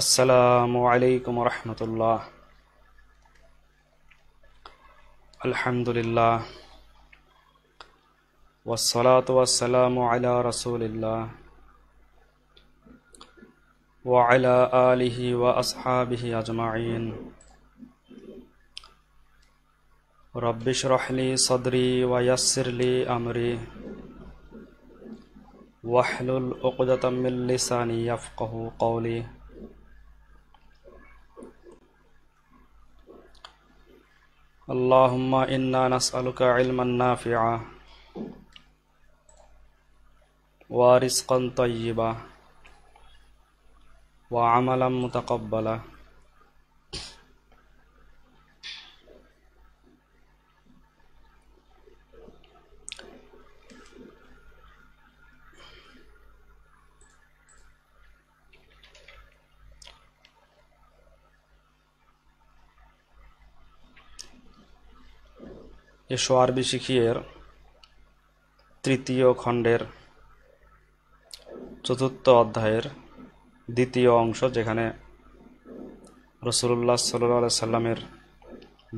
আসসালামু আলাইকুম রহমতুল্লাহ। আলহামদুলিল্লাহ ওয়াসসালাতু ওয়াসসালামু আলা রাসূলিল্লাহ ওয়া আলা আলিহি ওয়া আসহাবিহি আজমাইন। রব্বি ইশরাহ লি সাদরি ওয়া ইয়াসসির লি আমরি ওয়াহলুল উকদাতাম মিন লিসানি ইয়াফকাহু কওলি। اللهم إنا نسألك علما نافعا ورزقا طيبا وعملا متقبلا এসো আরবি শিখিয়ের তৃতীয় খণ্ডের চতুর্থ অধ্যায়ের দ্বিতীয় অংশ, যেখানে রাসূলুল্লাহ সাল্লাল্লাহু আলাইহি সাল্লামের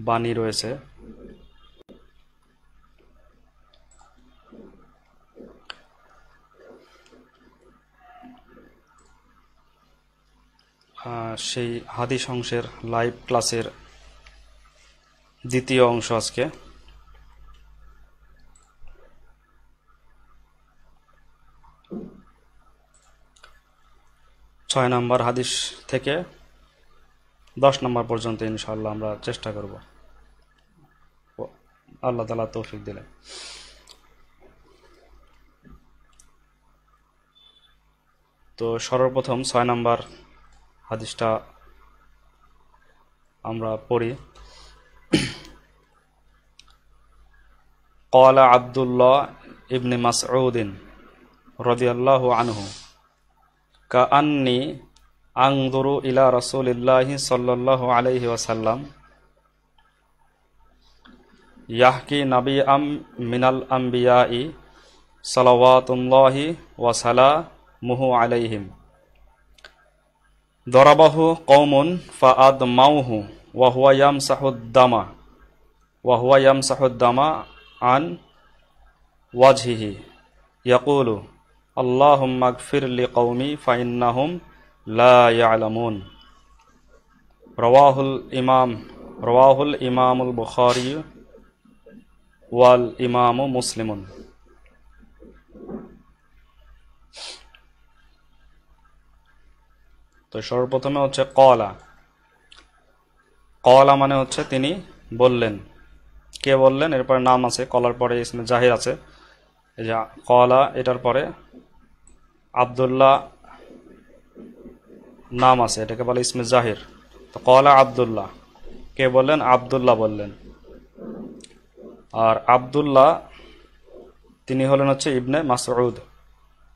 বাণী রয়েছে। সেই হাদিস অংশের লাইভ ক্লাসের দ্বিতীয় অংশ আজকে। ছয় নম্বর হাদিস থেকে 10 নম্বর পর্যন্ত ইনশাআল্লাহ আমরা চেষ্টা করব, আল্লাহ তাআলা তৌফিক দিলে। তো সর্বপ্রথম 6 নম্বর হাদিসটা আমরা পড়ি। قال عبد الله ابن مسعود رضي الله عنه كأني أنظر إلى رسول الله صلى الله عليه وسلم يحكي نبيا من الأنبياء صلوات الله وسلامه عليهم ضربه قوم فأدموه وهو يمسح الدم عن وجهه يقول اللهم اغفر لقومي فإنهم لا يعلمون رواه الإمام البخاري والإمام مسلم। তো সর্বপ্রথমে হচ্ছে কলা মানে হচ্ছে তিনি বললেন। কে বললেন? এরপরে নাম আছে, কলার পরে ইসমে জাহির আছে। এই যে কলা, এটার পরে আব্দুল্লাহ নাম আছে, এটাকে বলে ইসমে জাহির। তো কলা আব্দুল্লাহ, কে বললেন? আব্দুল্লাহ বললেন। আর আব্দুল্লাহ তিনি হলেন হচ্ছে ইবনে মাসউদ,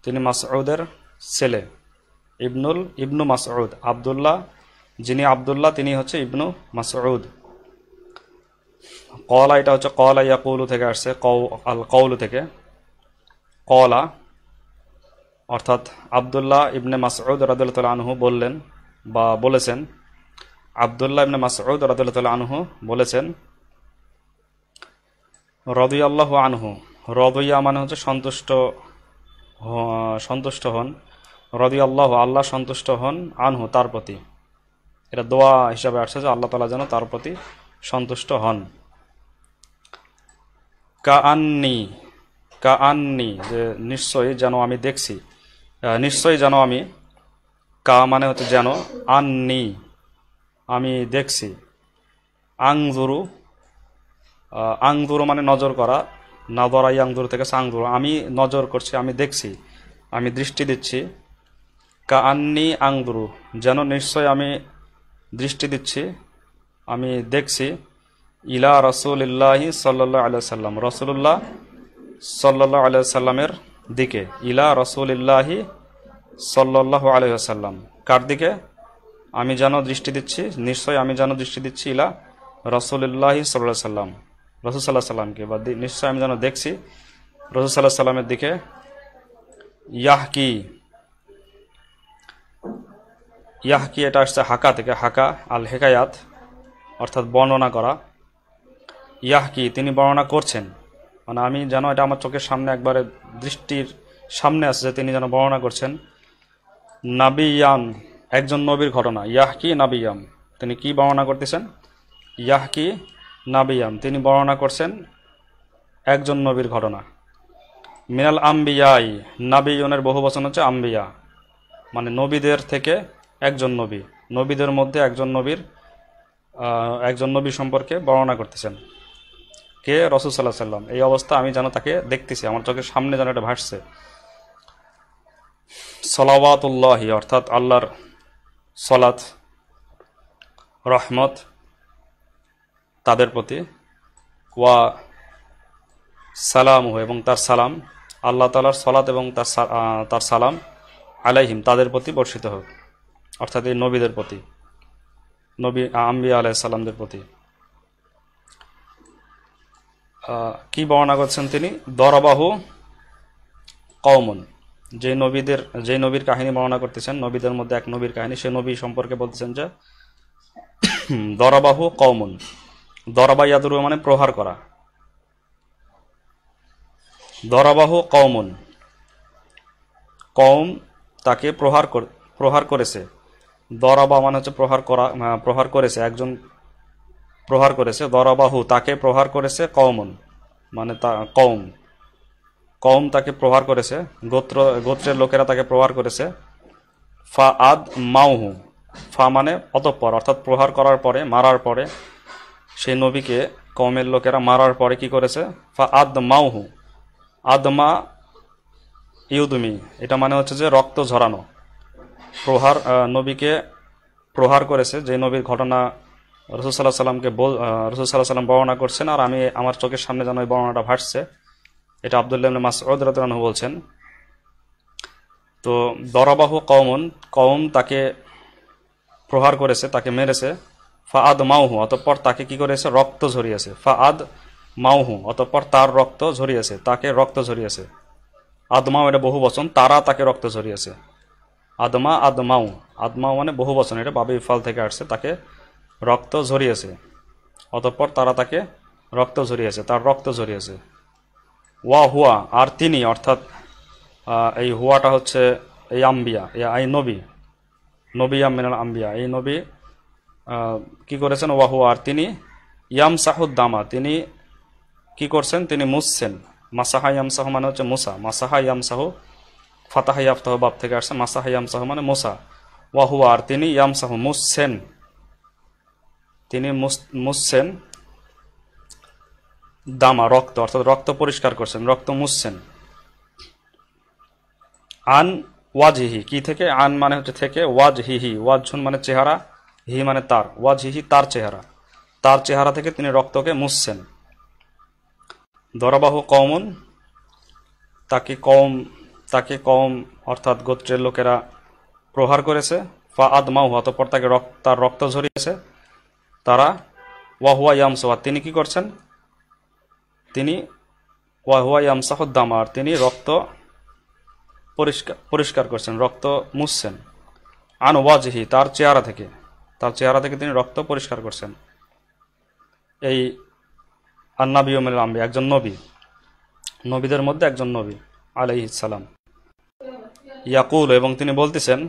তিনি মাসউদের ছেলে, ইবনু মাসউদ। আব্দুল্লাহ, যিনি আব্দুল্লাহ তিনি হচ্ছে ইবনু মাসউদ। কলা, এটা হচ্ছে কলা ইয়াকুলু থেকে আসছে, আল কওলু থেকে। কলা অর্থাৎ আব্দুল্লাহ ইবনে মাসউদ রাদিয়াল্লাহু তাআলা আনহু বললেন বা বলেছেন। আব্দুল্লাহ ইবনে মাসউদ রাদিয়াল্লাহু তাআলা আনহু বলেছেন, রাদিয়াল্লাহু আনহু, রাদিয়া মানে হচ্ছে সন্তুষ্ট হন। রাদিয়াল্লাহু, আল্লাহ সন্তুষ্ট হন, আনহু তার প্রতি। এটা দোয়া হিসাবে আসছে যে আল্লাহ তাআলা যেন তার প্রতি সন্তুষ্ট হন। কাআন্নি যে নিশ্চয়ই যেন আমি দেখছি, নিশ্চয়ই যেন আমি, কা মানে হচ্ছে যেন, আন্নি আমি দেখছি, আংজুরু মানে নজর করা, নাযরা ইয়ানজুরু থেকে আংজুরু, আমি নজর করছি, আমি দেখছি, আমি দৃষ্টি দিচ্ছি। কাআন্নি আংজুরু যেন নিশ্চয় আমি দৃষ্টি দিচ্ছি, আমি দেখছি। ইলা রাসূলিল্লাহি সাল্লাল্লাহু আলাইহি সাল্লাম, রাসূলুল্লাহ সাল্লাল্লাহু আলাইহি সাল্লামের দিকে। ইলা রাসূলিল্লাহি সাল্লাল্লাহু আলাইহি সাল্লাম, কার দিকে? আমি যেন দৃষ্টি দিচ্ছি, নিশ্চয় আমি যেন দৃষ্টি দিচ্ছি। ইলা রাসূলিল্লাহি সাল্লাল্লাহু আলাইহি সাল্লাম, রাসূল সাল্লাল্লাহু আলাইহি সাল্লামকে, বা নিশ্চয় আমি যেন দেখছি রাসূল সাল্লাল্লাহু আলাইহি সাল্লামের দিকে। ইয়াহকি ইয়াহকি এটা আসছে হাকা থেকে, হাকা আল হেকায়াত অর্থাৎ বর্ণনা করা। ইয়াহকি তিনি বর্ণনা করছেন, মানে আমি যেন এটা আমার চোখের সামনে একবারে দৃষ্টির সামনে আছে যে তিনি যেন বর্ণনা করছেন। নাবিয়ান একজন নবীর ঘটনা, ইয়াহকি নাবিয়াম তিনি কি বর্ণনা করতেছেন? ইয়াহকি নাবিয়াম তিনি বর্ণনা করছেন একজন নবীর ঘটনা। মিনাল আম্বিয়াই নাবিয়নের বহু বচন হচ্ছে আম্বিয়া, মানে নবীদের থেকে একজন নবী, নবীদের মধ্যে একজন নবী সম্পর্কে বর্ণনা করতেছেন। কে? রাসূল সাল্লাল্লাহু আলাইহি সাল্লাম। এই অবস্থা আমি যেন তাকে দেখতেছি, আমার চোখের সামনে যেন এটা ভাসছে। সলাওয়াতুল্লাহি অর্থাৎ আল্লাহর সলাত রহমত তাদের প্রতি, ওয়া সালামু এবং তার সালাম, আল্লাহ তাআলার সলাত এবং তার সালাম আলাইহিম তাদের প্রতি বর্ষিত হোক, অর্থাৎ এই নবীদের প্রতি, নবী আম্বিয়া আলাইহিস সালামদের প্রতি। কি বর্ণনা করছেন তিনি? দরাবাহু কওমুন, যে নবীর কাহিনী বর্ণনা করতেছেন, নবীদের মধ্যে এক নবীর কাহিনী, সে নবী সম্পর্কে বলতেছেন যে দরাবাহু কওমুন, দরাবা ইয়াদুরু মানে প্রহার করা, দরাবাহু কওমুন কওম তাকে প্রহার করেছে। দরাবা মানে হচ্ছে প্রহার করেছে, একজন প্রহার করেছে। দরাবাহু তাকে প্রহার করেছে, কওমুন মানে কওম তাকে প্রহার করেছে, গোত্রের লোকেরা তাকে প্রহার করেছে। ফা আদ মাউহু, ফা মানে অতঃপর, অর্থাৎ প্রহার করার পরে, মারার পরে, সেই নবীকে কওমের লোকেরা মারার পরে কি করেছে? ফা আদ মাউহু, আদমা ইউদমি এটা মানে হচ্ছে যে রক্ত ঝরানো। নবীকে প্রহার করেছে, যে নবীর ঘটনা রাসূল সাল্লাল্লাহু আলাইহি সাল্লাম বর্ণনা করছেন, আর আমি আমার চোখের সামনে যেন এই বর্ণনাটা ভাসছে। এটা আব্দুল্লাহ ইবনে মাসউদ রাদিয়াল্লাহু আনহু বলছেন। তো দরাবাহু কওমুন, কওম তাকে প্রহার করেছে, তাকে মেরেছে। ফাআদ মাউহু অতঃপর তাকে কি করেছে? রক্ত ঝরিয়েছে। ফাআদ মাউহু অতঃপর তার রক্ত ঝরিয়েছে, তাকে রক্ত ঝরিয়েছে। আদমাও এটা বহু বচন, তারা তাকে রক্ত ঝরিয়েছে। আদমাও মানে বহু বচন, এটা বাবে ইফাল থেকে আসছে, তাকে রক্ত ঝরিয়েছে। অতঃপর তারা তাকে রক্ত ঝরিয়েছে, তার রক্ত ঝরিয়েছে। ওয়া হুয়া আর তিনি, অর্থাৎ এই হুয়াটা হচ্ছে এই আম্বিয়া, এই নবী মিনাল আম্বিয়া, এই নবী কি করেছেন? ওয়া হুয়া আর তিনি, ইয়ামসাহুদ দামা তিনি কি করছেন? তিনি মুছছেন। মাসাহা ইয়ামসাহু মানে হচ্ছে মুসা, মাসাহা ইয়ামসাহু ফাতাহা ইয়াফতাহু বাব থেকে আসছে, মাসাহা ইয়ামসাহু মানে মুসা। ওয়া হুয়া আর তিনি, ইয়ামসাহু মুছছেন, তিনি মুছছেন দামা রক্ত, অর্থাৎ রক্ত পরিষ্কার করছেন, রক্ত মুছছেন। আন ওয়াজহিহি কি থেকে? আন মানে হচ্ছে থেকে, ওয়াজহিহি ওয়াজহুন মানে চেহারা, হি মানে তার, ওয়াজহিহি তার চেহারা, তার চেহারা থেকে তিনি রক্তকে মুছছেন। দরাবাহু কওমুন তাকে কওম অর্থাৎ গোত্রের লোকেরা প্রহার করেছে। ফাআদ মাউহু অতঃপর তার রক্ত ঝরিয়েছে তারা। ওয়া হুয়া ইয়ামসাহু তিনি কি করছেন? তিনি ওয়া হুয়া ইয়ামসাহু দামার তিনি রক্ত পরিষ্কার করছেন, রক্ত মুছছেন। আন ওয়াজহি তার চেহারা থেকে তিনি রক্ত পরিষ্কার করছেন। এই আন-নাবিয়্যু মিনাল আম্বিয়া একজন নবীদের মধ্যে একজন নবী আলাইহিস সালাম। ইয়াকুল এবং তিনি বলতেছেন,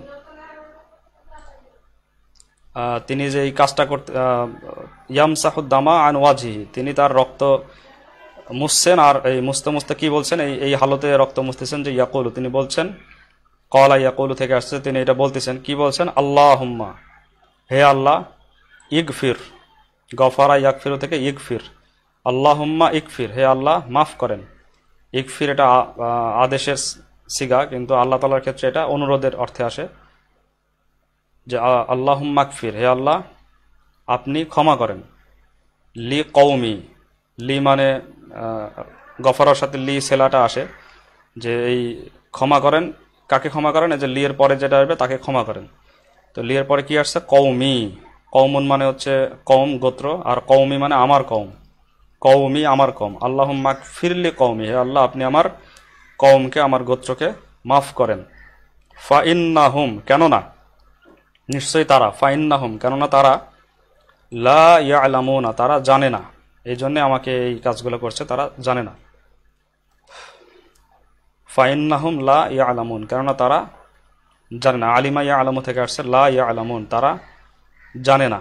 তিনি যে এই কাজটা করতে, ইয়ামসাহুদ দামা আন ওয়াজহি তিনি তার রক্ত মুছছেন, আর এই মুছতে কি বলছেন? এই হালতে রক্ত মুছতেছেন যে ইয়াকুল তিনি বলছেন, কলা ইয়াকুল থেকে আসছে, তিনি এটা বলতেছেন, কি বলছেন? আল্লাহুম্মা হে আল্লাহ, ইগফির, গফারা ইয়াগফিরু থেকে ইগফির, আল্লাহুম্মা ইগফির হে আল্লাহ মাফ করেন। ইগফির এটা আদেশের সিগা, কিন্তু আল্লাহ তাআলার ক্ষেত্রে এটা অনুরোধের অর্থে আসে, যে আল্লাহুম্মা ইগফির হে আল্লাহ আপনি ক্ষমা করেন। লি কওমি, লি মানে গফারার সাথে লি সেলাটা আসে, যে এই ক্ষমা করেন, কাকে ক্ষমা করেন? এই যে লি এর পরে যেটা আসবে তাকে ক্ষমা করেন। তো লি এর পরে কি আসছে? কওমি, কওমুন মানে হচ্ছে কওম গোত্র, আর কওমি মানে আমার কওম, কওমি আমার কওম। আল্লাহুম্মা ইগফির লি কওমি হে আল্লাহ আপনি আমার কওমকে, আমার গোত্রকে মাফ করেন। ফা ইন্নাহুম কেননা, নিশ্চয়ই তারা, ফাইন্নাহুম কেননা তারা, লা ইয়ালামুনা তারা জানে না, এই জন্য আমাকে এই কাজগুলো করছে, তারা জানে না। ফাইন্নাহুম লা ইয়ালামুন কেননা তারা জানে না, আলিমা ইয়ালামু থেকে আসছে, লা ইয়ালামুন তারা জানে না।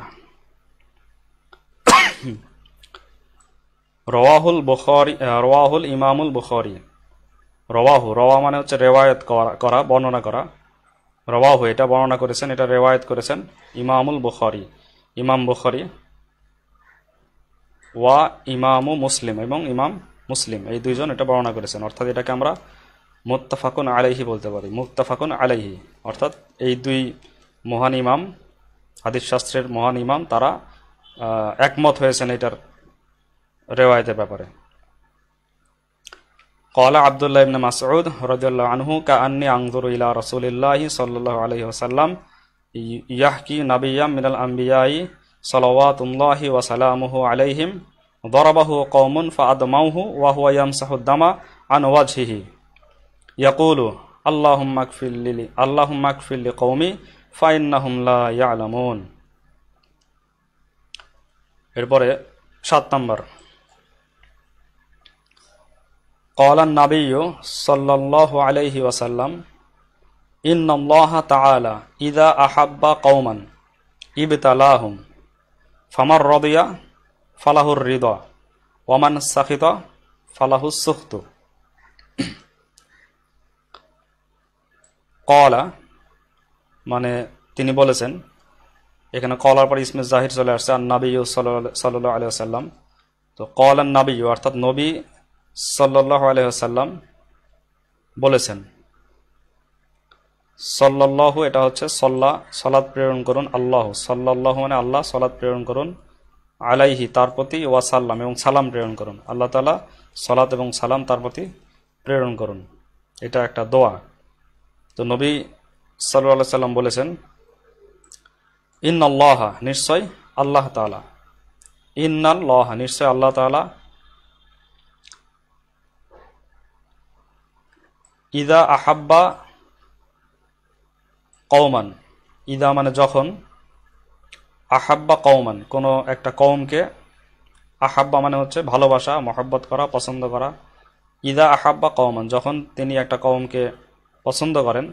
রওয়াহুল ইমামুল বুখারী, রওয়া মানে হচ্ছে রেওয়ায়ত করা, বর্ণনা করা। রওয়াহু এটা বর্ণনা করেছেন, এটা রেওয়ায়ত করেছেন ইমামুল বুখারী, ইমাম বুখারী, ওয়া ইমামু মুসলিম এবং ইমাম মুসলিম, এই দুইজন এটা বর্ণনা করেছেন। অর্থাৎ এটাকে আমরা মুত্তাফাকুন আলাইহি বলতে পারি, মুত্তাফাকুন আলাইহি, অর্থাৎ এই দুই মহান ইমাম, হাদিস শাস্ত্রের মহান ইমাম, তারা একমত হয়েছেন এটার রেওয়ায়তের ব্যাপারে। قال عبد الله بن مسعود رضي الله عنه كأني أنظر إلى رسول الله صلى الله عليه وسلم يحكي نبيا من الأنبياء صلوات الله وسلامه عليهم ضربه قوم فأدموه وهو يمسح الدم عن وجهه يقول اللهم اغفر لقومي فإنهم لا يعلمون। এরপরে 7 নম্বর, قال النبي صلى الله عليه وسلم إن الله تعالى إذا أحب قوما ابتلاهم فمن رضي فله الرضا ومن سخط فله السخط। قال মানে তিনি বলেছেন, এখানে কলার পর ইসমে জাহির চলে আসছে, আর নবী সাল্লাল্লাহু আলাইহি ওয়াসাল্লাম। তো কলান নবী অর্থাৎ নবী সাল্লাল্লাহু আলাইহি ওয়াসাল্লাম বলেছেন, সাল্লাল্লাহু এটা হচ্ছে সালাত প্রেরণ করুন, আল্লাহ সাল্লাল্লাহু মানে আল্লাহ, সালাত প্রেরণ করুন, আলাইহি তার প্রতি, ওয়াসাল্লাম এবং সালাম প্রেরণ করুন, আল্লাহ তাআলা সালাত এবং সালাম তার প্রতি প্রেরণ করুন, এটা একটা দোয়া। তো নবী সাল্লাল্লাহু আলাইহি ওয়াসাল্লাম বলেছেন, ইন্নাল্লাহ নিশ্চয় আল্লাহ তাআলা, ইন্নাল্লাহ নিশ্চয় আল্লাহ তাআলা, ইদা আহাব্বা কওমান, ইদা মানে যখন, আহাব্বা কওমান কোনো একটা কওমকে, আহাব্বা মানে হচ্ছে ভালোবাসা, মহব্বত করা, পছন্দ করা। ইদা আহাব্বা কওমান যখন তিনি একটা কওমকে পছন্দ করেন,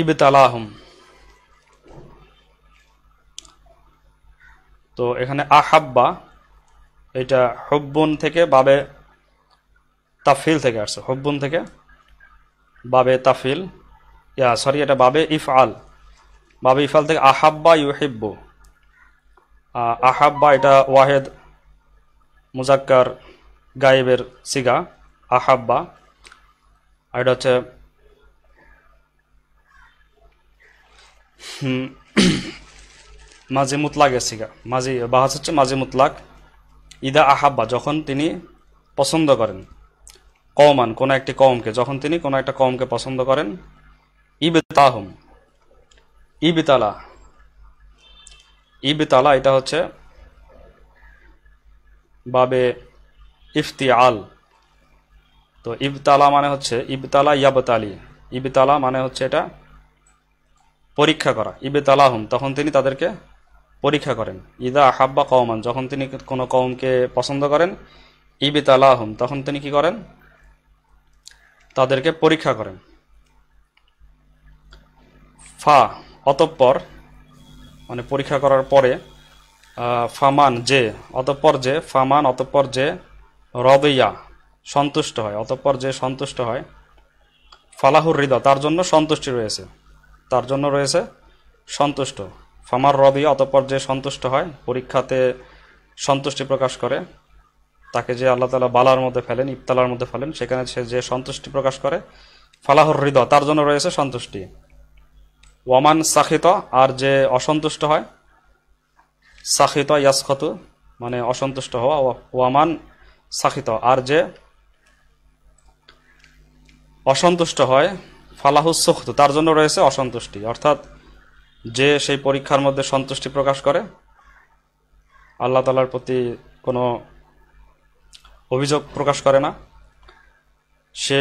ইবতালাহুম, তো এখানে আহাব্বা এটা হুব্বুন থেকে বাবে তাফিল থেকে আসছে, হুব্বুন থেকে বাবে তাফিল, এটা বাবে ইফআল, বাবে ইফআল থেকে আহাব্বা ইউহিব্বু, আহাব্বা এটা ওয়াহেদ মুজাক্কার গায়েবের সিগা আহাব্বা, আর এটা হচ্ছে মাঝি মুতলাকের সিগা, মাঝি বাহাস হচ্ছে মাঝি মুতলাক। ইদা আহাব্বা যখন তিনি পছন্দ করেন, কওমান কোন একটি কওমকে, যখন তিনি কোন একটা কওমকে পছন্দ করেন, ইবতাহুম, ইবতালা, ইবতালা এটা হচ্ছে বাবে ইফতিআল। তো ইবতালা মানে হচ্ছে ইবতালা ইয়াবতালি, ইবতালা মানে হচ্ছে এটা পরীক্ষা করা, ইবতালাহুম তখন তিনি তাদেরকে পরীক্ষা করেন। ইদা আহাব্বা কওমান যখন তিনি কোনো কওমকে পছন্দ করেন, ইবতালাহুম তখন তিনি কি করেন, তাদেরকে পরীক্ষা করেন। ফা অতঃপর মানে পরীক্ষা করার পরে, ফামান যে, অতঃপর যে, ফামান অতঃপর যে, রদিয়া সন্তুষ্ট হয়, অতঃপর যে সন্তুষ্ট হয়, ফালাহুর হৃদা তার জন্য সন্তুষ্টি রয়েছে, তার জন্য রয়েছে সন্তুষ্ট। ফামার রদিয়া অতঃপর যে সন্তুষ্ট হয়, পরীক্ষাতে সন্তুষ্টি প্রকাশ করে, তাকে যে আল্লাহ তাআলা বালার মধ্যে ফেলেন, ইবতালার মধ্যে ফেলেন, সেখানে সে যে সন্তুষ্টি প্রকাশ করে, ফালাহুর হৃদা তার জন্য রয়েছে সন্তুষ্টি। ওয়ামান সাখিত আর যে অসন্তুষ্ট হয়, সাখিত ইয়াসখত মানে অসন্তুষ্ট হওয়া, ওয়ামান সাখিত আর যে অসন্তুষ্ট হয়, ফালাহু সুখত তার জন্য রয়েছে অসন্তুষ্টি। অর্থাৎ যে সেই পরীক্ষার মধ্যে সন্তুষ্টি প্রকাশ করে, আল্লাহ তাআলার প্রতি কোনো অভিযোগ প্রকাশ করে না, সে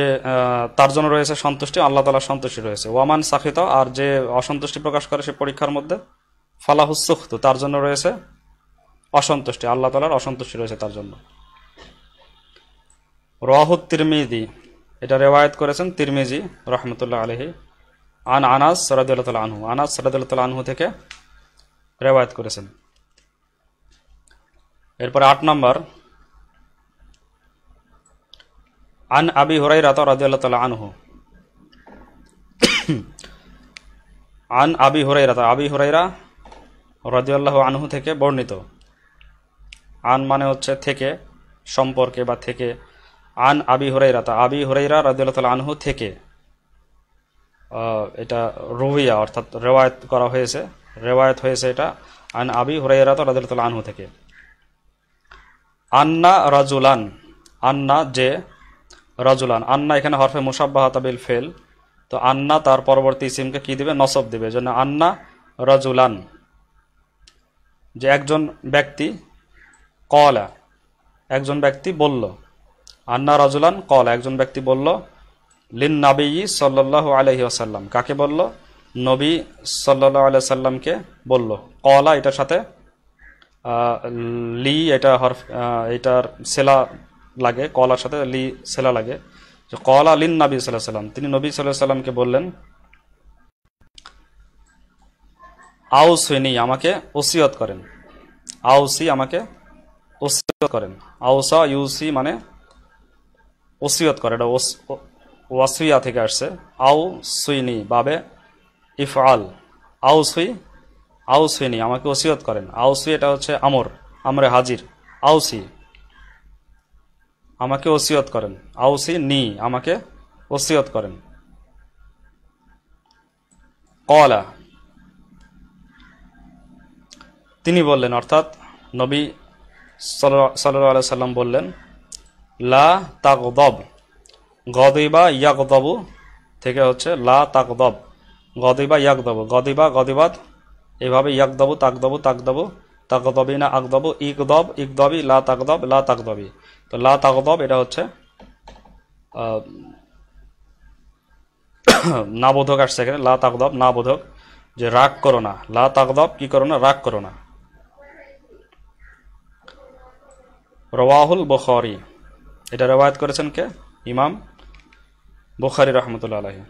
তার জন্য রয়েছে সন্তুষ্টি, আল্লাহ তাআলার সন্তুষ্টি রয়েছে। ওয়ামান সাখিত, আর যে অসন্তুষ্টি প্রকাশ করে সে পরীক্ষার মধ্যে, ফালাহুস সুখতু, তার জন্য রয়েছে অসন্তুষ্টি, আল্লাহ তাআলার অসন্তুষ্টি রয়েছে তার জন্য। রাওয়াহু তিরমিজি, এটা রিওয়ায়াত করেছেন তিরমিজি রাহমাতুল্লাহ আলাইহি, আন আনাস রাদিয়াল্লাহু তাআলা আনহু, আনাস রাদিয়াল্লাহু তাআলা আনহু থেকে রিওয়ায়াত করেছেন। এরপরে 8 নম্বর, আন আবি হুরায়রা রাদিয়াল্লাহু তাআলা আনহু, আন আবি হুরায়রা, আবি হুরায়রা রাদিয়াল্লাহু আনহু থেকে বর্ণিত। আন মানে হচ্ছে থেকে, সম্পর্কে বা থেকে। আন আবি হুরায়রা, আবি হুরায়রা রাদিয়াল্লাহু তাআলা আনহু থেকে, এটা রুহিয়া অর্থাৎ রিওয়ায়াত করা হয়েছে, রিওয়ায়াত হয়েছে এটা আন আবি হুরায়রা রাদিয়াল্লাহু তাআলা আনহু থেকে। আন্না রাজুলান, আন্না যে, রাজুলান, আন্না এখানে হরফে মুশাব্বাহাতা বিল ফেল, তো আন্না তার পরবর্তী ইসিমকে কি দিবে, নসব দিবে, এজন্য আন্না রাজুলান, যে একজন ব্যক্তি, কলা একজন ব্যক্তি বলল, আন্না রাজুলান কলা একজন ব্যক্তি বলল, লিন নবী সাল্লাল্লাহু আলাইহি ওয়াসাল্লাম, কাকে বলল, নবী সাল্লাল্লাহু আলাইহি ওয়াসাল্লামকে বলল। কলা এটার সাথে লি, এটা হরফ, এটার সেলা লাগে, কলার সাথে লি সেলা লাগে, যে কলা লিন নবী সাল্লাল্লাহু আলাইহি ওয়াসাল্লাম, তিনি নবী সাল্লাল্লাহু আলাইহি ওয়াসাল্লামকে বললেন, আউসিনি, আমাকে ওসিয়ত করেন, আউসি আমাকে ওসিয়ত করেন, আউসা ইউসি মানে ওসিয়ত করে, এটা ওয়াসিয়া থেকে আসছে, আউ সুইনি বাবে ইফআল, আউসি, আউসিনি আমাকে ওসিয়ত করেন, আউসি এটা হচ্ছে আমর, আমরে হাজির, আউসি আমাকে ওসিয়ত করেন, আউসি নি আমাকে ওসিয়ত করেন। কলা তিনি বললেন, অর্থাৎ নবী সাল্লাল্লাহু আলাইহি সাল্লাম বললেন, লা তাগদব, গদিবা ইয়াগদবু থেকে হচ্ছে লা তাগদব, গদিবা ইয়াগদবু, গদিবা গদিবাত, এভাবে ইয়াগদবু তাগদবু তাগদবু, তাগদবিনা আগদবু, ইকদব ইকদবি, লা তাগদব লা তাগদবি। তো লা তাগদব এটা হচ্ছে না বোধক আসছে এখানে, লা তাগদব না বোধক, যে রাগ করো না, লা তাগদব কি করো না, রাগ করো না। রাওয়াহুল বুখারী, এটা রিওয়ায়াত করেছেন কে, ইমাম বুখারী রাহমাতুল্লাহ আলাইহি।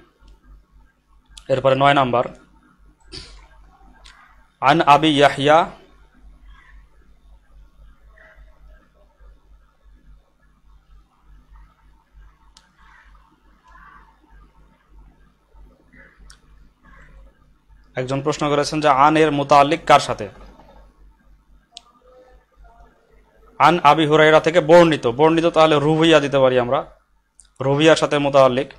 এরপরে 9 নাম্বার, আন আবি ইয়াহইয়া, একজন প্রশ্ন করেছেন যে আন এর মুতাআল্লিক কার সাথে, আন আবি হুরায়রা থেকে বর্ণিত, বর্ণিত তাহলে রুহিয়া দিতে পারি আমরা, রুহিয়ার সাথে মুতাআল্লিক,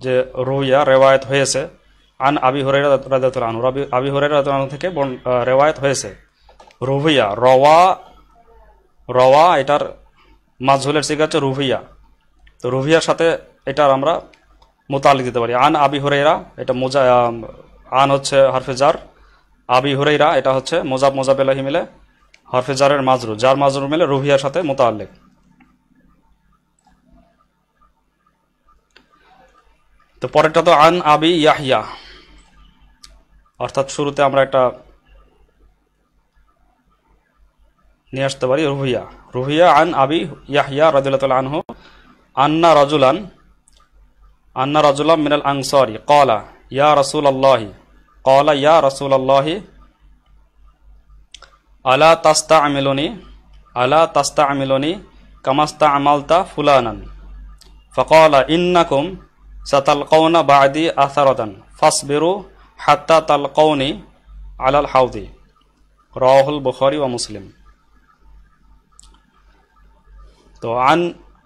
যে রুহিয়া রিওয়ায়াত হয়েছে, আন আবি হুরায়রা রাদিয়াল্লাহু তাআলা আনহু, আবি হুরায়রা রাদিয়াল্লাহু আনহু থেকে রিওয়ায়াত হয়েছে। রুহিয়া, রওয়া, রওয়া এটার মাজহুলের সিগা হচ্ছে রুহিয়া, তো রুহিয়ার সাথে এটার আমরা মুতাআল্লিক দিতে পারি। আন আবি হুরায়রা, এটা আন হচ্ছে হরফে জার, আবি হুরায়রা এটা হচ্ছে মুজাব মুজাব ইলাইহি মিলে হরফে জারের মাজরুর, জার মাজরুর মিলে রুহিয়ার সাথে মুতাআল্লিক। তো পরেরটা তো আন আবি ইয়াহইয়া, অর্থাৎ শুরুতে আমরা একটা নিয়ে আসতে পারি রুহিয়া, রুহিয়া আন আবি ইয়াহইয়া রাদিয়াল্লাহু তাআলা আনহু, আন্না রাজুলান, আন্না রাজুলাম মিনাল আনসারি ক্বালা ইয়া রাসূলুল্লাহি, ক্বালা ইয়া রাসূলুল্লাহি আলা তাস্তা'মিলুনি, আলা তাস্তা'মিলুনি কামাস্তা'মালতা ফুলানান, ফাকালা ইন্নাকুম সাতালকাউনা বা'দি আসারাতান ফাসবিরু হাত্তা তালকাউনি আলাল হাউদি। রাওয়াহুল বুখারী ওয়া মুসলিম। তো আন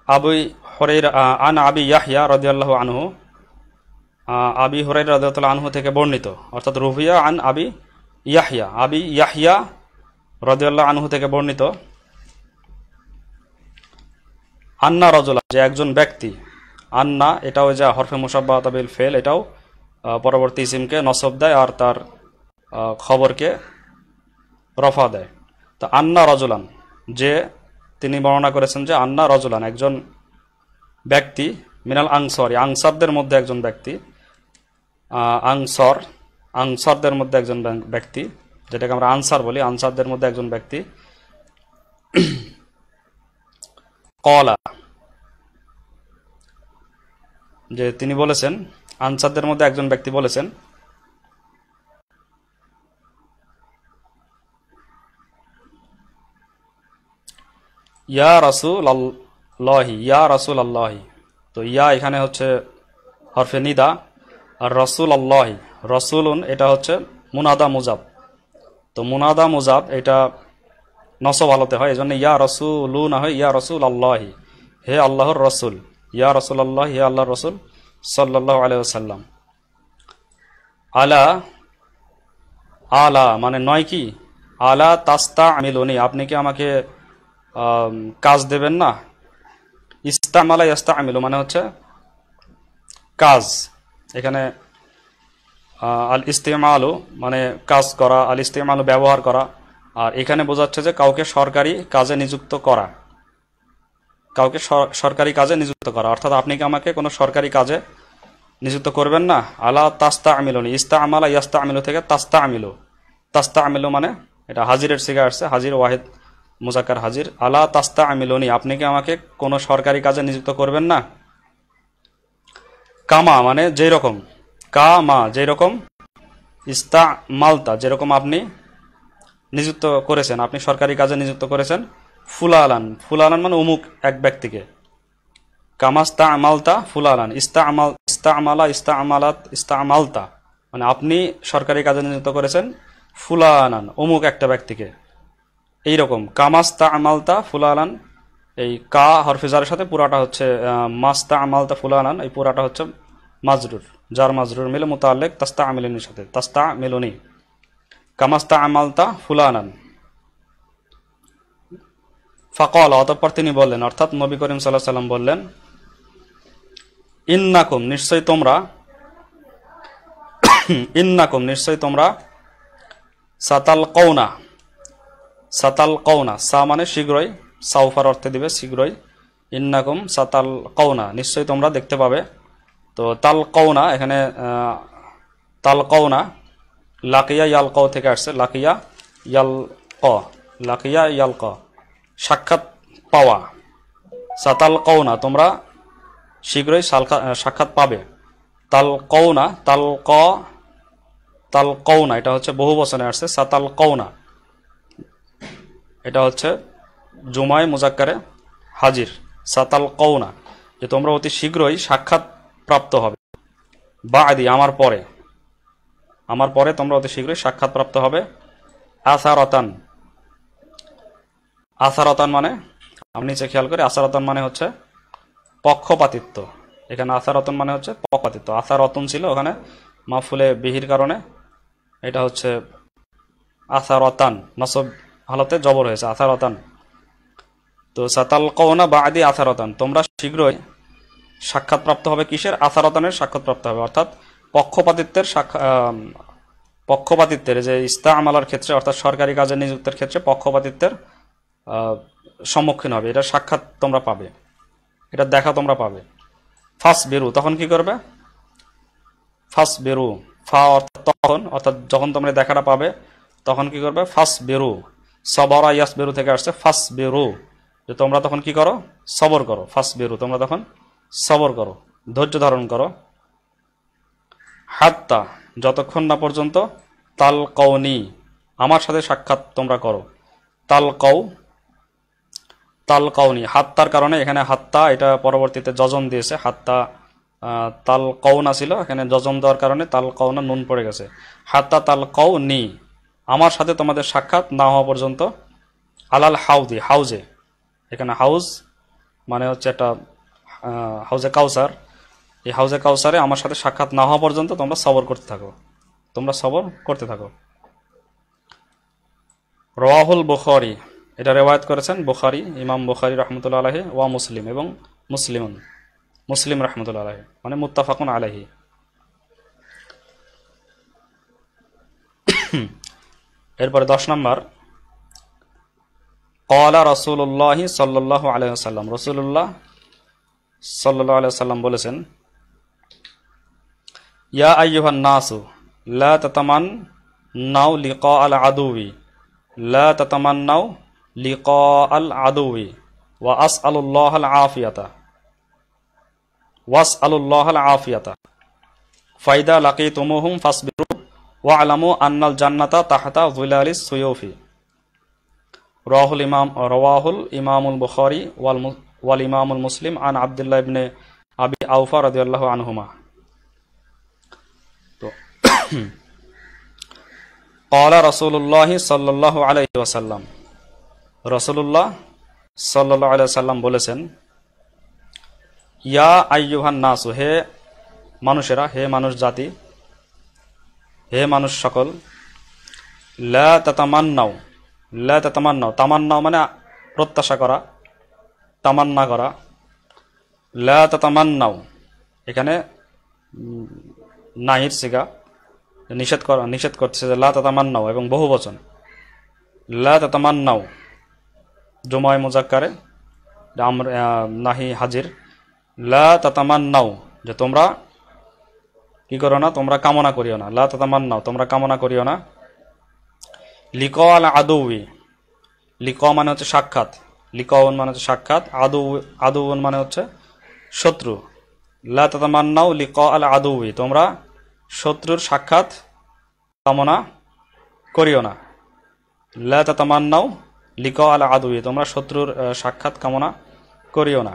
আবি হুরায়রা, আন আবি ইয়াহইয়া রাদিয়াল্লাহু আনহু, আবি হুরায়রা রাদিয়াল্লাহু আনহু থেকে বর্ণিত, অর্থাৎ রুহিয়া আন আবি ইয়াহইয়া, আবি ইয়াহইয়া রাদিয়াল্লাহু আনহু থেকে বর্ণিত, আন্না রাজুলা, যে একজন ব্যক্তি, আন্না এটাও যা হরফে মুশাব্বাহাতা বিল ফেল, এটাও পরবর্তী ইসিমকে নসব দেয় আর তার খবরকে রফা দেয়। তো আন্না রজুলান, যে তিনি বর্ণনা করেছেন যে আন্না রজুলান, একজন ব্যক্তি, মিনাল আনসারি, আনসারদের মধ্যে একজন ব্যক্তি, আনসারদের মধ্যে একজন ব্যক্তি, যেটাকে আমরা আনসার বলি, আনসারদের মধ্যে একজন ব্যক্তি, কলা, যে তিনি বলেছেন, আনসারদের মধ্যে একজন ব্যক্তি বলেছেন, ইয়া রাসূল আল্লাহি, ইয়া রাসূল আল্লাহি। তো ইয়া এখানে হচ্ছে হরফে নিদা, আর রাসূল আল্লাহি, রাসূলুন এটা হচ্ছে মুনাদা মুজাব। তো মুনাদা মুজাব এটা নসব আলোতে হয়, এই জন্য ইয়া রাসূলু না হয় ইয়া রাসূল আল্লাহি, হে আল্লাহর রসুল, ইয়া রাসূল আল্লাহ, হে আল্লাহর রসুল সাল্লাল্লাহু আলাইহি ওয়াসাল্লাম। আলা, আলা মানে নয় কি, আলা তাস্তামিলুনি, আপনি কি আমাকে কাজ দেবেন না। ইস্তামালা ইয়াস্তামিলু মানে হচ্ছে কাজ, এখানে আল ইস্তেমালু মানে কাজ করা, আল ইস্তেমালু ব্যবহার করা, আর এখানে বোঝাচ্ছে যে কাউকে সরকারি কাজে নিযুক্ত করা, কাউকে সরকারি কাজে নিযুক্ত করা, অর্থাৎ আপনি কি আমাকে কোনো সরকারি কাজে নিযুক্ত করবেন না। আলা তাস্তা আমিলুনি, ইস্তা আমালা ইয়াস্তা আমিলু থেকে তাস্তা আমিলু, তাস্তা আমিলু মানে এটা হাজিরের সিগা আসছে, হাজির ওয়াহিদ মুজাক্কার হাজির। আলা তাস্তা আমিলুনি, আপনি কি আমাকে কোনো সরকারি কাজে নিযুক্ত করবেন না। কামা মানে যেই রকম, কামা যেই রকম, ইস্তা মালতা যেরকম আপনি নিযুক্ত করেছেন, আপনি সরকারি কাজে নিযুক্ত করেছেন। ফুলালান, ফুলালান মানে অমুক এক ব্যক্তিকে। কামাস্তা আমালতা ফুলালান, ইস্তা আমালা ইস্তা আমালাত ইস্তা আমালতা মানে আপনি সরকারি কাজে নিযুক্ত করেছেন ফুলানান অমুক একটা ব্যক্তিকে। এইরকম কামাস্তা আমালতা ফুলালান, এই কা হরফিজারের সাথে পুরাটা হচ্ছে মাস্তা আমালতা ফুলানান, এই পুরাটা হচ্ছে মাজরুর, যার মাজরুর মিলে মুতাল্লিক তাস্তা আমিলুনির সাথে, তাস্তা মিলুনি, কামাস্তা আমালতা ফুলানান। ফাকাল, অতঃপর তিনি বললেন, অর্থাৎ নবী করিম সাল্লাল্লাহু আলাইহি ওয়াসাল্লাম বললেন, ইন্নাকুম নিশ্চয় তোমরা, ইন্নাকুম নিশ্চয় তোমরা, সাতাল কওনা, সাতাল কওনা, সা মানে শীঘ্রই, সাউফার অর্থে দিবে শীঘ্রই, ইন্নাকুম সাতাল কওনা নিশ্চয় তোমরা দেখতে পাবে। তো তাল কওনা এখানে তাল কওনা লাকিয়া ইয়াল ক থেকে আসছে, লাকিয়া ইয়াল ক, লাকিয়া ইয়াল ক সাক্ষাৎ পাওয়া, সাতাল কওনা তোমরা শীঘ্রই সাক্ষাৎ পাবে। তাল কওনা, তাল কওনা এটা হচ্ছে বহু বচনে আসছে, সাতাল কওনা এটা হচ্ছে জুমায় মুজাক্কারে হাজির, সাতাল কওনা যে তোমরা অতি শীঘ্রই সাক্ষাৎ প্রাপ্ত হবে। বাদি আমার পরে, আমার পরে তোমরা অতি শীঘ্রই সাক্ষাৎ প্রাপ্ত হবে। আসারতান, আসারতান মানে আপনি নিচে খেয়াল করে, আসারতান মানে হচ্ছে পক্ষপাতিত্ব, এখানে আসারতন মানে হচ্ছে পক্ষপাতিত্ব, আসারতন ছিল ওখানে মাফুলে বিহির কারণে এটা হচ্ছে আসারতান, নসব হালতে জবর হয়েছে আসারতান। তো সাতাল কওনা বাদি আসারতান, তোমরা শীঘ্রই সাক্ষাৎ প্রাপ্ত হবে কিসের, আসারতানের সাক্ষাৎ প্রাপ্ত হবে, অর্থাৎ পক্ষপাতিত্বের পক্ষপাতিত্বের যে ইস্তামালার ক্ষেত্রে, অর্থাৎ সরকারি কাজে নিযুক্তের ক্ষেত্রে পক্ষপাতিত্বের সম্মুখীন হবে, এটা সাক্ষাৎ তোমরা পাবে, এটা দেখা তোমরা পাবে। ফাস বেরু, তখন কি করবে, ফাস বেরু, ফা অর্থাৎ তখন, অর্থাৎ যখন তোমরা দেখাটা পাবে তখন কি করবে, ফাস বেরু, সবরা ইয়াস বেরু থেকে আসছে ফাস বেরু, যে তোমরা তখন কি করো, সবর করো, ফাস বেরু তোমরা তখন সবর করো, ধৈর্য ধারণ করো। হাত্তা যতক্ষণ না পর্যন্ত, তাল কওনি আমার সাথে সাক্ষাৎ তোমরা করো, তাল কও, তাল কওনি হাত্তার কারণে এখানে হাত্তা এটা পরবর্তীতে যজম দিয়েছে, হাত্তা তাল কওনা ছিল, এখানে যজম দেওয়ার কারণে তাল কওনা নুন পড়ে গেছে। হাত্তা তাল কওনি আমার সাথে তোমাদের সাক্ষাৎ না হওয়া পর্যন্ত। আলাল হাউদি হাউজে, এখানে হাউজ মানে হচ্ছে একটা হাউজে কাউসার, এই হাউজে কাউসারে আমার সাথে সাক্ষাৎ না হওয়া পর্যন্ত তোমরা সবর করতে থাকো, তোমরা সবর করতে থাকো। রাওয়াহুল বুখারী, এটা রিওয়ায়াত করেছেন বুখারী, ইমাম বুখারী রাহমাতুল্লাহি আলাইহি, ওয়া মুসলিম এবং মুসলিম রাহমাতুল্লাহি আলাইহি, মানে মুত্তাফাকুন আলাইহি। এরপরে 10 নম্বর, ক্বালা রাসূলুল্লাহি সাল্লাল্লাহু আলাইহি ওয়াসাল্লাম, রাসূলুল্লাহ সাল্লাল্লাহু আলাইহি ওয়াসাল্লাম বলেছেন, ইয়া আইয়ুহান নাসু লা তাতামান্নাউ লিকাআল আদুওয়ি, লা তাতামান্নাউ লিকাআল আদুওয়ি ওয়া আসআলুল্লাহাল আফিয়াতা, ওয়াসআলুল্লাহাল আফিয়াতা, ফাইদা লাকিতুমুহুম ফাসবিরু ওয়া'লামু আন্নাল জান্নাতা তাহতা যিলালিস সুয়ুফি। রাওয়াহুল ইমামুল বুখারী ওয়াল ইমামুল মুসলিম আন আব্দুল্লাহ ইবনে আবি আওফা রাদিয়াল্লাহু আনহুমা। তো ক্বালা রাসূলুল্লাহি সাল্লাল্লাহু আলাইহি ওয়াসাল্লাম, রাসূলুল্লাহ সাল্লাল্লাহু আলাইহি ওয়াসাল্লাম বলেছেন, ইয়া আইয়ুহান নাসু, হে মানুষেরা, হে মানুষ জাতি, হে মানুষ সকল, লা তাতামান্নাউ, লা তাতামান্নাউ, তামান্নাউ মানে প্রত্যাশা করা, তামান্না করা, লা তাতামান্নাউ এখানে নাহির সিগা, নিষেধ করতেছে যে লা তাতামান্নাউ, এবং বহু বচন, লা তাতামান্নাউ জুমায় মুজাক্কারে নাহি হাজির, লা তাতামান্নাউ যে তোমরা কি করো না, তোমরা কামনা করিও না, লা তাতামান্নাউ তোমরা কামনা করিও না, লিকাআল আদুওয়ি, লিকা মানে হচ্ছে সাক্ষাৎ, লিকাউন মানে হচ্ছে সাক্ষাৎ, আদুউন মানে হচ্ছে শত্রু, লা তাতামান্নাউ লিকাআল আদুওয়ি তোমরা শত্রুর সাক্ষাৎ কামনা করিও না, লা তাতামান্নাউ লিকাআল আদুওয়ি তোমরা শত্রুর সাক্ষাৎ কামনা করিও না।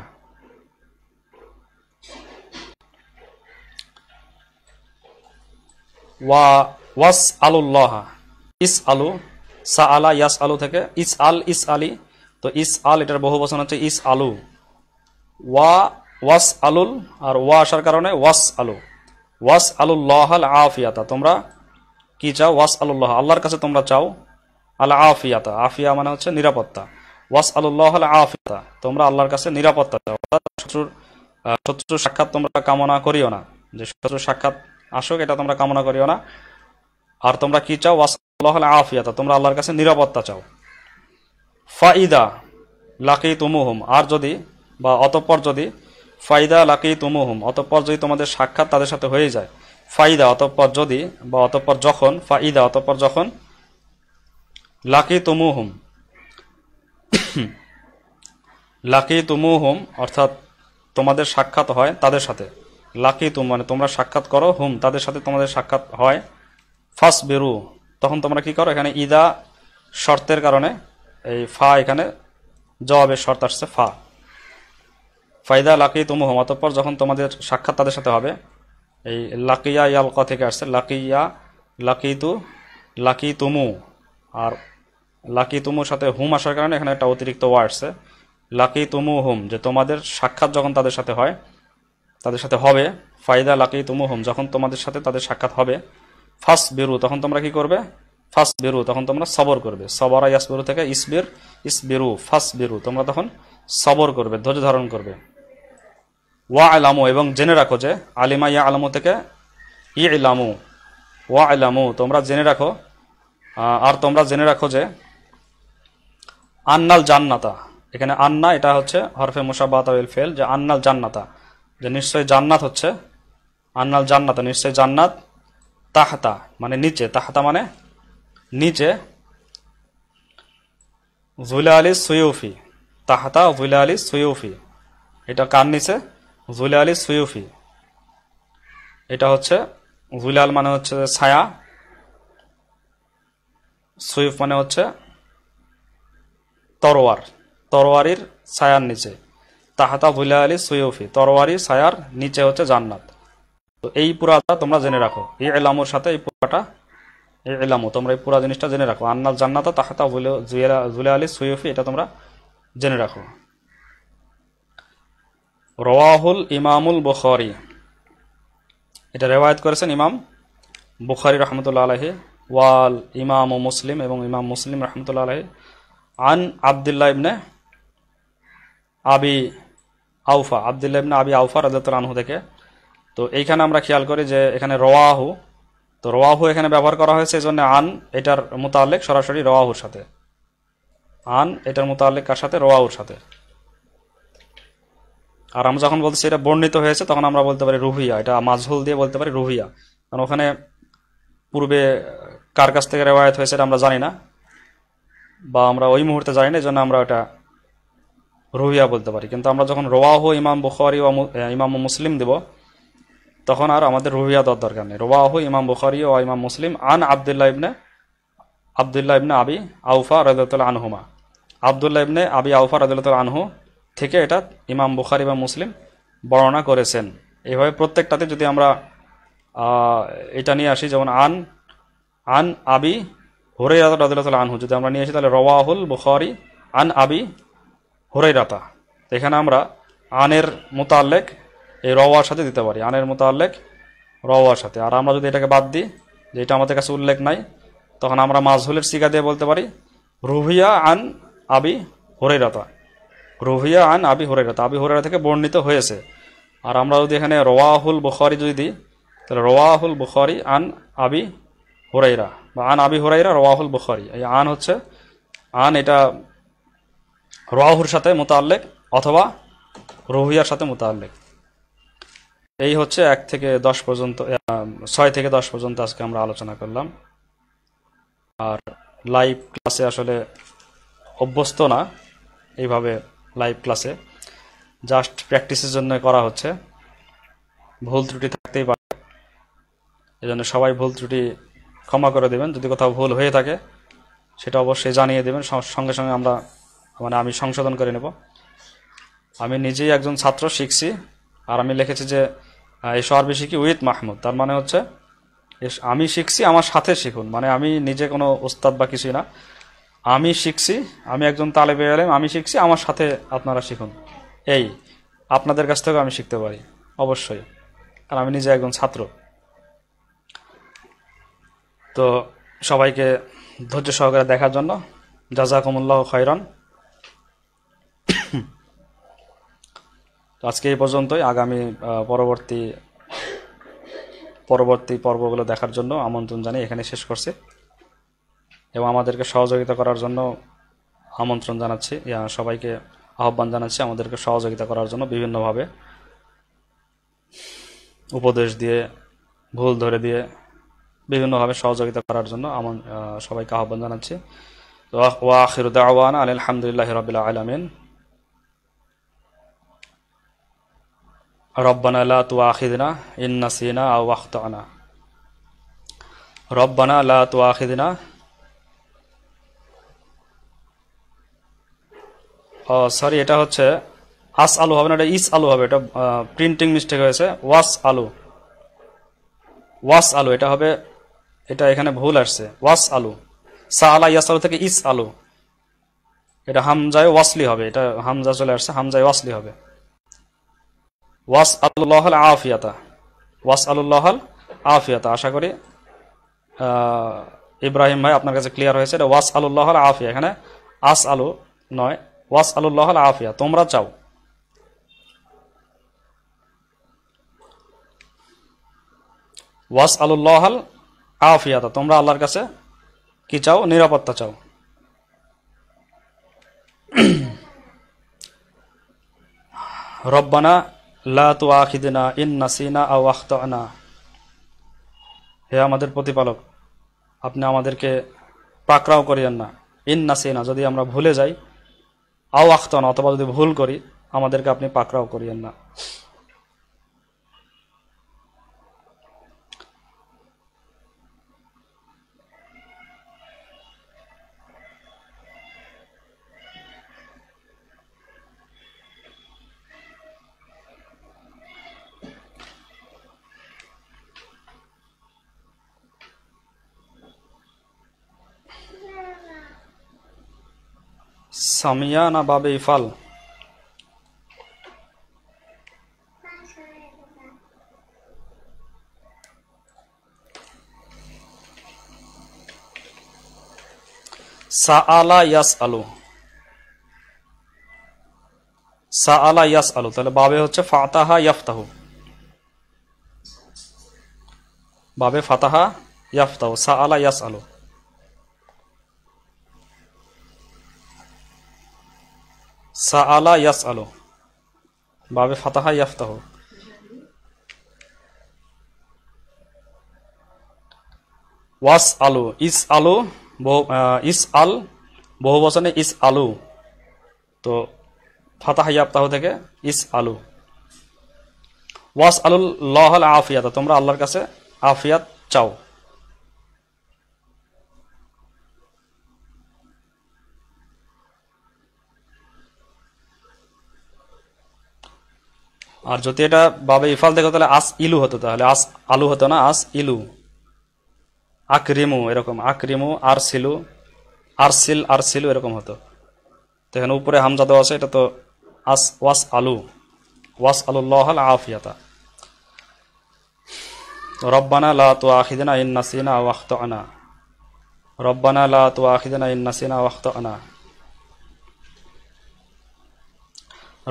ওয়াসআলুল্লাহ, ইসআলু, সাআলা ইয়াসআলু থেকে ইসআলি, তো ইসআল এটার বহু বচন হচ্ছে ইসআলু, ওয়াসআলুল আর ওয়া আসার কারণে ওয়াসআলু, ওয়াসআলুল্লাহাল আফিয়াতা তোমরা কি চাও, ওয়াসআলুল্লাহ আল্লাহর কাছে তোমরা চাও, আল আফিয়াতা, আফিয়া মানে হচ্ছে নিরাপত্তা, ওয়াসআলুল্লাহাল আফিয়াতা তোমরা আল্লাহর কাছে নিরাপত্তা চাও, শত্রুর সাক্ষাৎ তোমরা কামনা করিও না, যে শত্রুর সাক্ষাৎ আসুক এটা তোমরা কামনা করিও না, আর তোমরা কি চাও, ওয়াসআলুল্লাহাল আফিয়াতা তোমরা আল্লাহর কাছে নিরাপত্তা চাও। ফাইদা লাকিতুমুহুম, আর যদি বা অতঃপর যদি, ফাইদা লাকিতুমুহুম অতঃপর যদি তোমাদের সাক্ষাৎ তাদের সাথে হয়ে যায়, ফাইদা অতঃপর যদি বা অতঃপর যখন, ফাইদা অতঃপর যখন, লাকিতুমুহুম, লাকিতুমুহুম অর্থাৎ তোমাদের সাক্ষাৎ হয় তাদের সাথে, লাকিতুম মানে তোমরা সাক্ষাৎ করো, হুম তাদের সাথে তোমাদের সাক্ষাৎ হয়, ফাসবিরু তখন তোমরা কি করো, এখানে ইদা শর্তের কারণে এই ফা, এখানে জবাবের শর্ত আসছে ফা, ফাইদা লাকিতুমুহুম অতঃপর যখন তোমাদের সাক্ষাৎ তাদের সাথে হবে, এই লাকিয়া ইয়ালকা থেকে আসছে, লাকিয়া লাকিতু লাকিতুমু, আর লাকিতুমুর সাথে হুম আসার কারণে এখানে একটা অতিরিক্ত ওয়া আসছে, লাকিতুমুহুম যে তোমাদের সাক্ষাৎ যখন তাদের সাথে হয়, তাদের সাথে হবে, ফাইদা লাকিতুমুহুম যখন তোমাদের সাথে তাদের সাক্ষাৎ হবে, ফাসবিরু তখন তোমরা কি করবে, ফাসবিরু তখন তোমরা সবর করবে, সবরা ইয়াসবিরু থেকে ইসবিরু, ফাসবিরু তোমরা তখন সবর করবে, ধৈর্য ধারণ করবে। ওয়া'লামু এবং জেনে রাখো যে, আলিমা ইয়া'লামু থেকে ই'লামু, ওয়া'লামু তোমরা জেনে রাখো, আর তোমরা জেনে রাখো যে, আন্নাল জান্নাতা এখানে আন্না এটা হচ্ছে হরফে মুশাব্বাহাত বিল ফেল, যে আন্নাল জান্নাতা যে নিশ্চয় জান্নাত হচ্ছে, আন্নাল জান্নাতা নিশ্চয় জান্নাত, তাহতা মানে নিচে, তাহতা মানে নিচে, যুলালিস সুয়ুফি, তাহতা যুলালিস সুয়ুফি এটা কার নিচে, যুলালিস সুয়ুফি এটা হচ্ছে, যুলাল মানে হচ্ছে ছায়া, সুয়ুফ মানে হচ্ছে তরোয়ার, তরোয়ারির ছায়ার নিচে, তাহাতা যুলালিস সুয়ুফি তরোয়ারি ছায়ার নিচে হচ্ছে জান্নাত। তো এই পুরাটা তোমরা জেনে রাখো, এই ইলামুর সাথে এই পুরাটা, এই ইলামু তোমরা এই পুরা জিনিসটা জেনে রাখো, আন্নাল জান্নাতা তাহাতা যুলালিস সুয়ুফি এটা তোমরা জেনে রাখো। রাওয়াহুল ইমামুল বুখারী এটা রিওয়ায়াত করেছেন ইমাম বুখারী রাহমাতুল্লাহ আলাইহি, ওয়াল ইমাম মুসলিম এবং ইমাম মুসলিম রাহমাতুল্লাহ আলাইহি, আন আব্দুল্লাহ ইবনে আবি আউফা, আব্দুল্লাহ ইবনে আবি আউফা রাদিয়াল্লাহু আনহু থেকে। তো এইখানে আমরা খেয়াল করি যে এখানে রাওয়াহু, তো রওয়াহু এখানে ব্যবহার করা হয়েছে এই জন্য আন এটার মুতাল্লিক সরাসরি রওয়াহুর সাথে, আন এটার মুতাল্লিক কার সাথে? রওয়াহুর সাথে। আর আমরা যখন বলতেছি এটা বর্ণিত হয়েছে তখন আমরা বলতে পারি রুহিয়া, এটা মাজহুল দিয়ে বলতে পারি রুহিয়া, কারণ ওখানে পূর্বে কার কাছ থেকে রেওয়ায়াত হয়েছে এটা আমরা জানি না, বা আমরা ওই মুহূর্তে জানি না, এই জন্য আমরা এটা রুহিয়া বলতে পারি। কিন্তু আমরা যখন রওয়াহু ইমাম বুখারী ও ইমাম মুসলিম দেব তখন আর আমাদের রুহিয়া দেওয়ার দরকার নেই। রওয়াহু ইমাম বুখারী ও ইমাম মুসলিম আন আব্দুল্লাহ ইবনে আবি আউফা রাদিয়াল্লাহু আনহুমা, আব্দুল্লাহ ইবনে আবি আউফা রাদিয়াল্লাহু আনহু থেকে এটা ইমাম বুখারী বা মুসলিম বর্ণনা করেছেন। এইভাবে প্রত্যেকটাতে যদি আমরা এটা নিয়ে আসি, যেমন আন আবি হুরায়রা রাদিয়াল্লাহু আনহু যদি আমরা নিয়ে আসি, তাহলে রওয়াহুল বুখারী আন আবি হুরায়রাতা। এখানে আমরা আনের মুতাল্লিক এই রওয়ার সাথে দিতে পারি, আনের মুতাল্লিক রওয়ার সাথে। আর আমরা যদি এটাকে বাদ দিই, যে এটা আমাদের কাছে উল্লেখ নাই, তখন আমরা মাজহুলের সিগা দিয়ে বলতে পারি রুহিয়া আন আবি হুরায়রাতা, রুহিয়া আন আবি হুরায়রাতা, আবি হুরায়রা থেকে বর্ণিত হয়েছে। আর আমরা যদি এখানে রওয়াহুল বুখারী যদি দিই, তাহলে রওয়াহুল বুখারী আন আবি হুরায়রা, বা আন আবি হুরায়রা রওয়াহুল বুখারী। এই আন হচ্ছে আন এটা রওয়াহুর সাথে মুতাল্লিক অথবা রুহিয়ার সাথে মুতাল্লিক। এই হচ্ছে 1 থেকে 10 পর্যন্ত, 6 থেকে 10 পর্যন্ত আজকে আমরা আলোচনা করলাম। আর লাইভ ক্লাসে আসলে অভ্যস্ত না এইভাবে লাইভ ক্লাসে, জাস্ট প্র্যাকটিসের জন্য করা হচ্ছে, ভুল ত্রুটি থাকতেই পারে, এজন্য সবাই ভুল ত্রুটি ক্ষমা করে দেবেন। যদি কোথাও ভুল হয়ে থাকে সেটা অবশ্যই জানিয়ে দেবেন, সঙ্গে সঙ্গে আমি সংশোধন করে নেব। আমি নিজেই একজন ছাত্র, শিখছি, আর আমি লিখেছি যে এই সর্বি শিখি উইথ মাহমুদ, তার মানে হচ্ছে আমি শিখছি, আমার সাথে শিখুন। মানে আমি নিজে কোনো ওস্তাদ বা কিছুই না, আমি শিখছি, আমি একজন তালেবে ইলম, আমি শিখছি, আমার সাথে আপনারা শিখুন। এই আপনাদের কাছ থেকেও আমি শিখতে পারি অবশ্যই, কারণ আমি নিজে একজন ছাত্র। তো সবাইকে ধৈর্য সহকারে দেখার জন্য জাযাকুমুল্লাহু খাইরান। আজকে এই পর্যন্তই। আগামী পরবর্তী পর্বগুলো দেখার জন্য আমন্ত্রণ জানিয়ে এখানে শেষ করছি, এবং আমাদেরকে সহযোগিতা করার জন্য আমন্ত্রণ জানাচ্ছি, সবাইকে আহ্বান জানাচ্ছি আমাদেরকে সহযোগিতা করার জন্য, বিভিন্নভাবে উপদেশ দিয়ে, ভুল ধরে দিয়ে, বিভিন্নভাবে সহযোগিতা করার জন্য সবাইকে আহ্বান জানাচ্ছি। ওয়া আখিরু দাওয়ানা আলহামদুলিল্লাহি রাব্বিল আলামিন। রব্বানা লা তুআখিযনা ইন নাসিনা আও আখতানা, রব্বানা লা তুআখিযনা, সরি এটা হচ্ছে আস আলু হবে না, এটা ইস আলু হবে, এটা প্রিন্টিং মিস্টেক হয়েছে, ওয়াস আলু এটা হবে, এটা এখানে ভুল আসছে, ওয়াস আলু, সা আলা ইয়াস আলু থেকে ইস আলু, এটা হামজায় ওয়াসলি হবে, এটা হামজা চলে আসছে, হামজায় ওয়াসলি হবে। ওয়াস আলুল্লাহল আফিয়াতা, ওয়াস আলুল্লাহল আফিয়াতা। আশা করি ইব্রাহিম ভাই আপনার কাছে ক্লিয়ার হয়েছে, এটা ওয়াস আলুল্লাহল আফিয়া, এখানে আস আলু নয়, ওয়াস আলুল্লাহল আফিয়া, তোমরা চাও। ওয়াস আলুল্লাহল আফিয়াতা, তোমরা আল্লাহর কাছে কি চাও? নিরাপত্তা চাও। রব্বানা লা তুআখিযনা ইন নাসিনা আও আখতানা, হে আমাদের প্রতিপালক, আপনি আমাদেরকে পাকড়াও করিয়েন না, ইন নাসিনা যদি আমরা ভুলে যাই, আও আখতানা অথবা যদি ভুল করি, আমাদেরকে আপনি পাকড়াও করিয়েন না। সামিয়া না বাবে ইফাল, সাআলা ইয়াস আলু, সাআলা ইয়াস আলু, তাহলে বাবে হচ্ছে ফাতাহা ইয়াফতাহু, বাবে ফাতাহা ইয়াফতাহু, সাআলা ইয়াসআলু। সাআলা ইয়াসআলু, বাবে ফাতাহা ইয়াফতাহু। ওয়াস আলু, ইস আলু, ইস আল বহু বচনে ইস আলু, তো ফাতাহা ইয়াফতাহু থেকে ইস আলু। ওয়াস আলুল লাহাল আফিয়াত, তোমরা আল্লাহর কাছে আফিয়াত চাও। আর যদি এটা বাবে ইফাল দেখো তাহলে আস ইলু হতো, তাহলে আস আলু হতো না, আস ইলু। আকরিমু এরকম, আকরিমু, আরসিলু, আরসিল, আরসিলু এরকম হতো। তো এখানে উপরে হামজা দেওয়া আছে, এটা তো আস ওয়াস আলু, ওয়াস আলুল্লাহাল আফিয়াতা। রব্বানা লা তুআখিযনা ইন নাসিনা আও আখতানা, রব্বানা লা তুআখিযনা ইন নাসিনা আও আখতানা,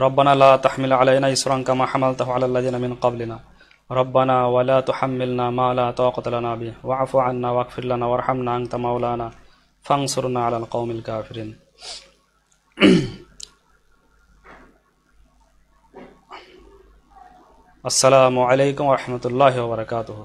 রব্বানা লা তাহমিল আলাইনা ইসরান কামা হামালতাহু আলাল লাযিনা মিন ক্বাবলিনা, রব্বানা ওয়া লা তুহাম্মিলনা মা লা তাকাতা লানা বিহি ওয়া'ফু আন্না ওয়াগফির লানা ওয়ারহামনা আনতা মাওলানা ফানসুরনা আলাল কওমিল কাফিরিন। আসসালামু আলাইকুম ওয়া রাহমাতুল্লাহি ওয়া বারাকাতুহু।